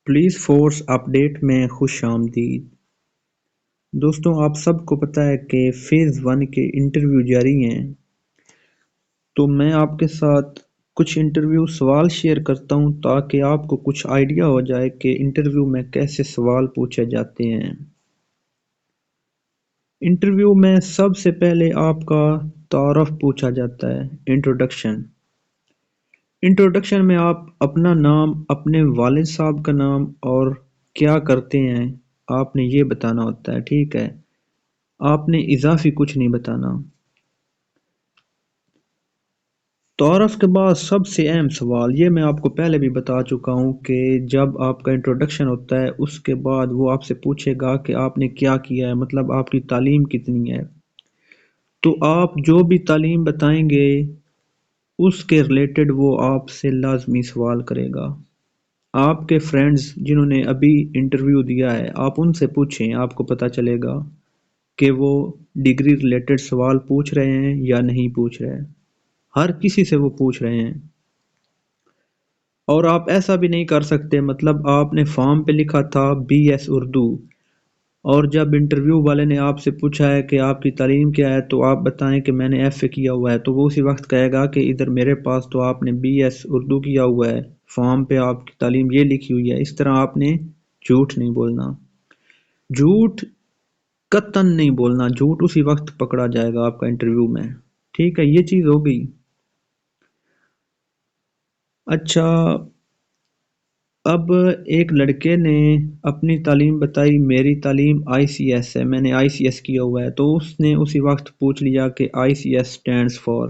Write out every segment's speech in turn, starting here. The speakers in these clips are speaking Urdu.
پولیس فورس اپڈیٹ میں خوش آمدید دوستوں، آپ سب کو پتہ ہے کہ فیز 1 کے انٹرویو جاری ہیں، تو میں آپ کے ساتھ کچھ انٹرویو سوال شیئر کرتا ہوں تاکہ آپ کو کچھ آئیڈیا ہو جائے کہ انٹرویو میں کیسے سوال پوچھے جاتے ہیں۔ انٹرویو میں سب سے پہلے آپ کا تعارف پوچھا جاتا ہے، انٹروڈکشن۔ انٹروڈکشن میں آپ اپنا نام، اپنے والد صاحب کا نام اور کیا کرتے ہیں آپ نے یہ بتانا ہوتا ہے، ٹھیک ہے؟ آپ نے اضافی کچھ نہیں بتانا۔ تعارف کے بعد سب سے اہم سوال، یہ میں آپ کو پہلے بھی بتا چکا ہوں کہ جب آپ کا انٹروڈکشن ہوتا ہے اس کے بعد وہ آپ سے پوچھے گا کہ آپ نے کیا کیا ہے، مطلب آپ کی تعلیم کتنی ہے۔ تو آپ جو بھی تعلیم بتائیں گے اس کے ریلیٹڈ وہ آپ سے لازمی سوال کرے گا۔ آپ کے فرینڈز جنہوں نے ابھی انٹرویو دیا ہے، آپ ان سے پوچھیں، آپ کو پتہ چلے گا کہ وہ ڈگری ریلیٹڈ سوال پوچھ رہے ہیں یا نہیں پوچھ رہے ہیں۔ ہر کسی سے وہ پوچھ رہے ہیں۔ اور آپ ایسا بھی نہیں کر سکتے، مطلب آپ نے فارم پہ لکھا تھا بی ایس اردو، اور جب انٹرویو والے نے آپ سے پوچھا ہے کہ آپ کی تعلیم کیا ہے تو آپ بتائیں کہ میں نے ایف اے کیا ہوا ہے، تو وہ اسی وقت کہے گا کہ ادھر میرے پاس تو آپ نے بی ایس اردو کیا ہوا ہے، فارم پہ آپ کی تعلیم یہ لکھی ہوئی ہے۔ اس طرح آپ نے جھوٹ نہیں بولنا، جھوٹ قطعاً نہیں بولنا، جھوٹ اسی وقت پکڑا جائے گا آپ کا انٹرویو میں، ٹھیک ہے؟ یہ چیز ہو گئی۔ اچھا، اب ایک لڑکے نے اپنی تعلیم بتائی، میری تعلیم آئی سی ایس ہے، میں نے آئی سی ایس کیا ہوا ہے، تو اس نے اسی وقت پوچھ لیا کہ I C S stands for.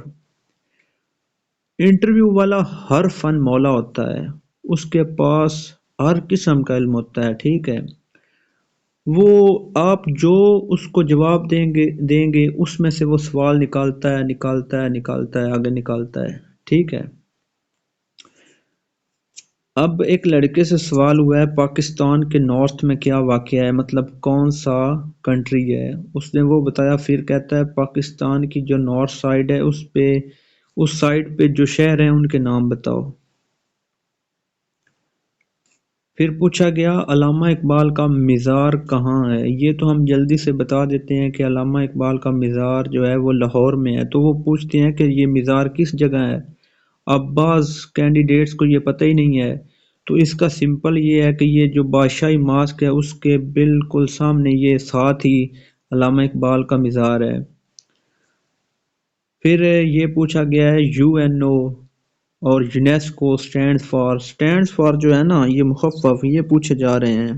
Interview والا ہر فن مولا ہوتا ہے، اس کے پاس ہر قسم کا علم ہوتا ہے، ٹھیک ہے؟ وہ آپ جو اس کو جواب دیں گے اس میں سے وہ سوال نکالتا ہے، آگے نکالتا ہے، ٹھیک ہے؟ اب ایک لڑکے سے سوال ہوا ہے پاکستان کے نارتھ میں کیا واقع ہے، مطلب کون سا کنٹری ہے، اس نے وہ بتایا۔ پھر کہتا ہے پاکستان کی جو نارتھ سائڈ ہے اس سائڈ پہ جو شہر ہیں ان کے نام بتاؤ۔ پھر پوچھا گیا علامہ اقبال کا مزار کہاں ہے، یہ تو ہم جلدی سے بتا دیتے ہیں کہ علامہ اقبال کا مزار جو ہے وہ لاہور میں ہے، تو وہ پوچھتے ہیں کہ یہ مزار کس جگہ ہے۔ اب بعض کینڈیڈیٹس کو یہ پتہ ہی نہیں ہے، تو اس کا سمپل یہ ہے کہ یہ جو بادشاہی ماسک ہے اس کے بالکل سامنے یہ ساتھ ہی علامہ اقبال کا مزار ہے۔ پھر یہ پوچھا گیا ہے یو این او اور یونیسکو سٹینڈز فار جو ہے نا یہ مخفف یہ پوچھے جا رہے ہیں۔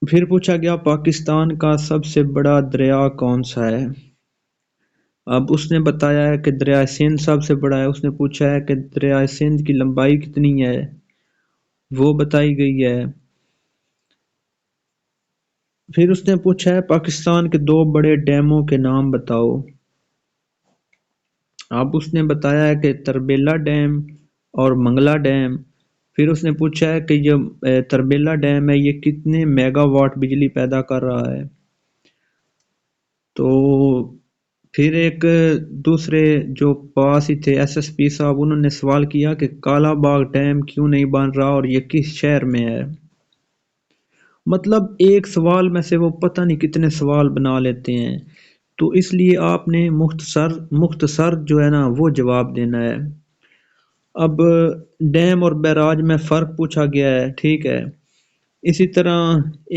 پھر پوچھا گیا پاکستان کا سب سے بڑا دریا کون سا ہے، اب اس نے بتایا ہے کہ دریائے سندھ سب سے بڑا ہے۔ اس نے پوچھا ہے کہ دریائے سندھ کی لمبائی کتنی ہے، وہ بتائی گئی ہے۔ پھر اس نے پوچھا ہے پاکستان کے دو بڑے ڈیموں کے نام بتاؤ، اب اس نے بتایا ہے کہ تربیلا ڈیم اور منگلا ڈیم۔ پھر اس نے پوچھا ہے کہ جو تربیلا ڈیم ہے یہ کتنے میگا واٹ بجلی پیدا کر رہا ہے۔ تو پھر ایک دوسرے جو پاس ہی تھے ایس ایس پی صاحب، انہوں نے سوال کیا کہ کالا باغ ڈیم کیوں نہیں بن رہا اور یہ کس شہر میں ہے۔ مطلب ایک سوال میں سے وہ پتہ نہیں کتنے سوال بنا لیتے ہیں، تو اس لیے آپ نے مختصر جو ہے نا وہ جواب دینا ہے۔ اب ڈیم اور بیراج میں فرق پوچھا گیا ہے، ٹھیک ہے؟ اسی طرح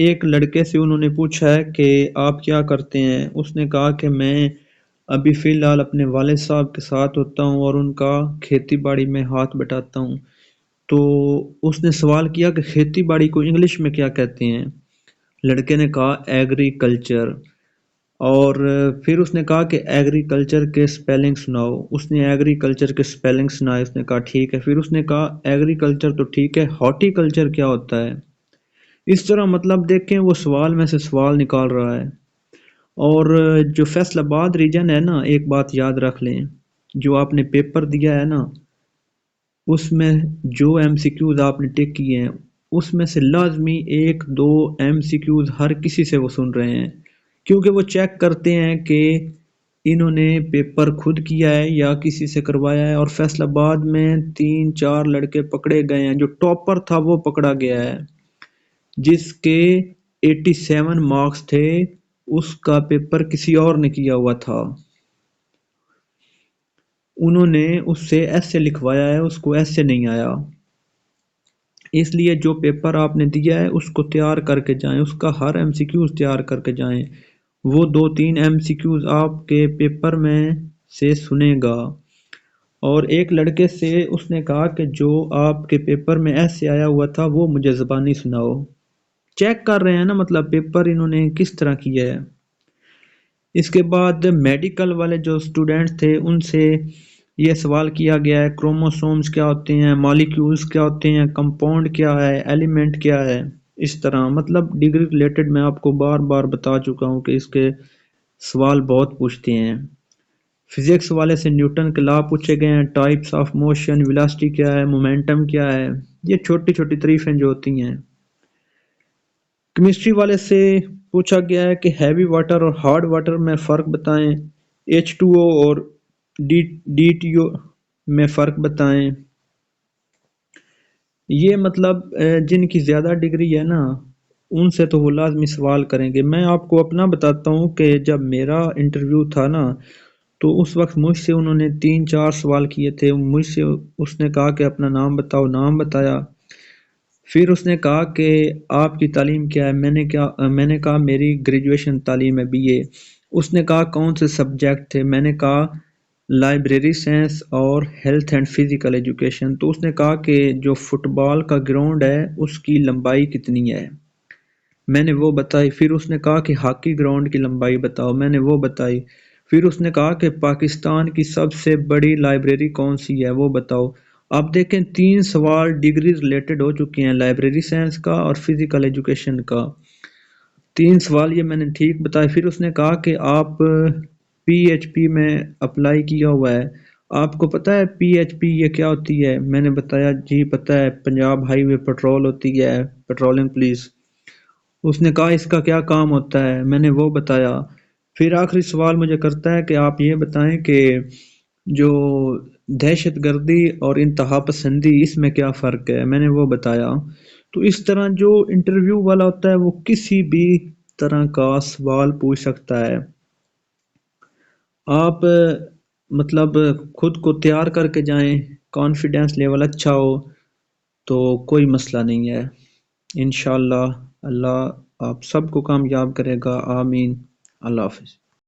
ایک لڑکے سے انہوں نے پوچھا ہے کہ آپ کیا کرتے ہیں، اس نے کہا کہ میں ابھی فی الحال اپنے والد صاحب کے ساتھ ہوتا ہوں اور ان کا کھیتی باڑی میں ہاتھ بٹاتا ہوں۔ تو اس نے سوال کیا کہ کھیتی باڑی کو انگلش میں کیا کہتے ہیں، لڑکے نے کہا ایگریکلچر، اور پھر اس نے کہا کہ ایگریکلچر کے سپیلنگ سناؤ، اس نے ایگریکلچر کے سپیلنگ سنائے، اس نے کہا ٹھیک ہے۔ پھر اس نے کہا ایگریکلچر تو ٹھیک ہے، ہارٹی کلچر کیا ہوتا ہے۔ اس طرح مطلب دیکھیں وہ سوال میں سے سوال نکال رہا ہے۔ اور جو فیصل آباد ریجن ہے نا، ایک بات یاد رکھ لیں، جو آپ نے پیپر دیا ہے نا اس میں جو ایم سی کیوز آپ نے ٹک کیے ہیں اس میں سے لازمی ایک دو ایم سی کیوز ہر کسی سے وہ سن رہے ہیں، کیونکہ وہ چیک کرتے ہیں کہ انہوں نے پیپر خود کیا ہے یا کسی سے کروایا ہے، اور فیصل آباد میں 3-4 لڑکے پکڑے گئے ہیں، جو ٹاپر تھا وہ پکڑا گیا ہے، جس کے 87 مارکس تھے، اس کا پیپر کسی اور نے کیا ہوا تھا، انہوں نے اس سے ایسے لکھوایا ہے، اس کو ایسے نہیں آیا۔ اس لیے جو پیپر آپ نے دیا ہے اس کو تیار کر کے جائیں، اس کا ہر ایم سی کیوز تیار کر کے جائیں، وہ 2-3 ایم سی کیوز آپ کے پیپر میں سے سنے گا۔ اور ایک لڑکے سے اس نے کہا کہ جو آپ کے پیپر میں ایسے آیا ہوا تھا وہ مجھے زبانی سناؤ۔ چیک کر رہے ہیں نا، مطلب پیپر انہوں نے کس طرح کیا ہے۔ اس کے بعد میڈیکل والے جو اسٹوڈنٹس تھے ان سے یہ سوال کیا گیا ہے کروموسومز کیا ہوتے ہیں، مالیکیولز کیا ہوتے ہیں، کمپاؤنڈ کیا ہے، ایلیمنٹ کیا ہے، اس طرح مطلب ڈگری ریلیٹڈ میں آپ کو بار بار بتا چکا ہوں کہ اس کے سوال بہت پوچھتے ہیں۔ فزکس والے سے نیوٹن کے لا پوچھے گئے ہیں، ٹائپس آف موشن، ویلاسٹی کیا ہے، مومنٹم کیا ہے، یہ چھوٹی چھوٹی تعریفیں جو ہوتی ہیں۔ کیمسٹری والے سے پوچھا گیا ہے کہ ہیوی واٹر اور ہارڈ واٹر میں فرق بتائیں، H2O اور DTO میں فرق بتائیں۔ یہ مطلب جن کی زیادہ ڈگری ہے نا ان سے تو وہ لازمی سوال کریں گے۔ میں آپ کو اپنا بتاتا ہوں کہ جب میرا انٹرویو تھا نا تو اس وقت مجھ سے انہوں نے 3-4 سوال کیے تھے، مجھ سے اس نے کہا کہ اپنا نام بتاؤ، نام بتایا، پھر اس نے کہا کہ آپ کی تعلیم کیا ہے، میں نے کہا میری گریجویشن تعلیم ہے BA۔ اس نے کہا کون سے سبجیکٹ تھے، میں نے کہا لائبریری سائنس اور ہیلتھ اینڈ فزیکل ایجوکیشن۔ تو اس نے کہا کہ جو فٹ بال کا گراؤنڈ ہے اس کی لمبائی کتنی ہے، میں نے وہ بتائی۔ پھر اس نے کہا کہ ہاکی گراؤنڈ کی لمبائی بتاؤ، میں نے وہ بتائی۔ پھر اس نے کہا کہ پاکستان کی سب سے بڑی لائبریری کون سی ہے وہ بتاؤ۔ آپ دیکھیں 3 سوال ڈگری ریلیٹڈ ہو چکے ہیں، لائبریری سائنس کا اور فزیکل ایجوکیشن کا، 3 سوال یہ میں نے ٹھیک بتائے۔ پھر اس نے کہا کہ آپ PHP میں اپلائی کیا ہوا ہے، آپ کو پتہ ہے PHP یہ کیا ہوتی ہے، میں نے بتایا جی پتہ ہے، پنجاب ہائی وے پٹرول ہوتی ہے، پیٹرولنگ پولیس۔ اس نے کہا اس کا کیا کام ہوتا ہے، میں نے وہ بتایا۔ پھر آخری سوال مجھے کرتا ہے کہ آپ یہ بتائیں کہ جو دہشت گردی اور انتہا پسندی اس میں کیا فرق ہے، میں نے وہ بتایا۔ تو اس طرح جو انٹرویو والا ہوتا ہے وہ کسی بھی طرح کا سوال پوچھ سکتا ہے، آپ مطلب خود کو تیار کر کے جائیں، کانفیڈنس لیول اچھا ہو تو کوئی مسئلہ نہیں ہے، انشاءاللہ اللہ آپ سب کو کامیاب کرے گا، آمین۔ اللہ حافظ۔